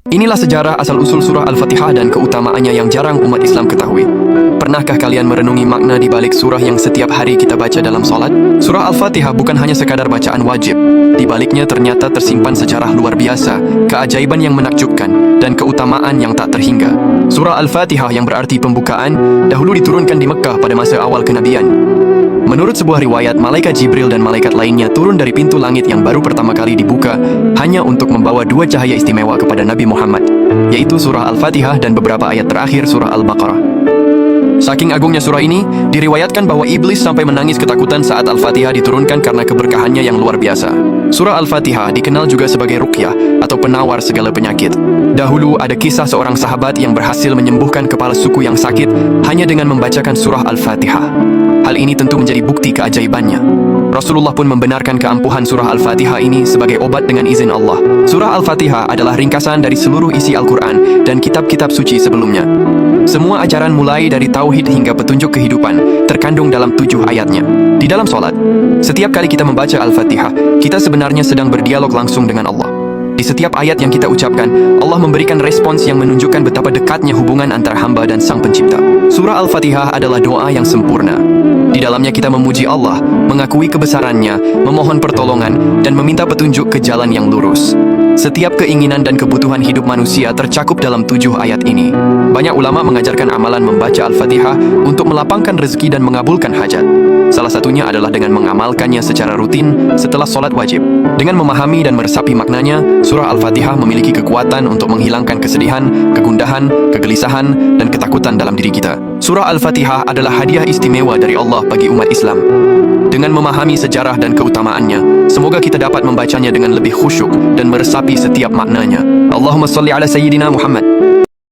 Inilah sejarah asal-usul surah Al-Fatihah dan keutamaannya yang jarang umat Islam ketahui. Pernahkah kalian merenungi makna di balik surah yang setiap hari kita baca dalam solat? Surah Al-Fatihah bukan hanya sekadar bacaan wajib. Di baliknya ternyata tersimpan sejarah luar biasa, keajaiban yang menakjubkan, dan keutamaan yang tak terhingga. Surah Al-Fatihah yang berarti pembukaan, dahulu diturunkan di Mekah pada masa awal kenabian. Menurut sebuah riwayat, malaikat Jibril dan malaikat lainnya turun dari pintu langit yang baru pertama kali dibuka hanya untuk membawa dua cahaya istimewa kepada Nabi Muhammad, yaitu surah Al-Fatihah dan beberapa ayat terakhir surah Al-Baqarah. Saking agungnya surah ini, diriwayatkan bahwa iblis sampai menangis ketakutan saat Al-Fatihah diturunkan karena keberkahannya yang luar biasa. Surah Al-Fatihah dikenal juga sebagai ruqyah atau penawar segala penyakit. Dahulu ada kisah seorang sahabat yang berhasil menyembuhkan kepala suku yang sakit hanya dengan membacakan surah Al-Fatihah. Hal ini tentu menjadi bukti keajaibannya. Rasulullah pun membenarkan keampuhan surah Al-Fatihah ini sebagai obat dengan izin Allah. Surah Al-Fatihah adalah ringkasan dari seluruh isi Al-Quran dan kitab-kitab suci sebelumnya. Semua ajaran mulai dari tauhid hingga petunjuk kehidupan terkandung dalam 7 ayatnya. Di dalam solat, setiap kali kita membaca Al-Fatihah, kita sebenarnya sedang berdialog langsung dengan Allah. Di setiap ayat yang kita ucapkan, Allah memberikan respons yang menunjukkan betapa dekatnya hubungan antara hamba dan Sang Pencipta. Surah Al-Fatihah adalah doa yang sempurna. Di dalamnya kita memuji Allah, mengakui kebesarannya, memohon pertolongan, dan meminta petunjuk ke jalan yang lurus. Setiap keinginan dan kebutuhan hidup manusia tercakup dalam 7 ayat ini. Banyak ulama mengajarkan amalan membaca Al-Fatihah untuk melapangkan rezeki dan mengabulkan hajat. Salah satunya adalah dengan mengamalkannya secara rutin setelah solat wajib. Dengan memahami dan meresapi maknanya, surah Al-Fatihah memiliki kekuatan untuk menghilangkan kesedihan, kegundahan, kegelisahan, dan ketakutan dalam diri kita. Surah Al-Fatihah adalah hadiah istimewa dari Allah bagi umat Islam. Dengan memahami sejarah dan keutamaannya, semoga kita dapat membacanya dengan lebih khusyuk dan meresapi setiap maknanya. Allahumma salli ala Sayyidina Muhammad.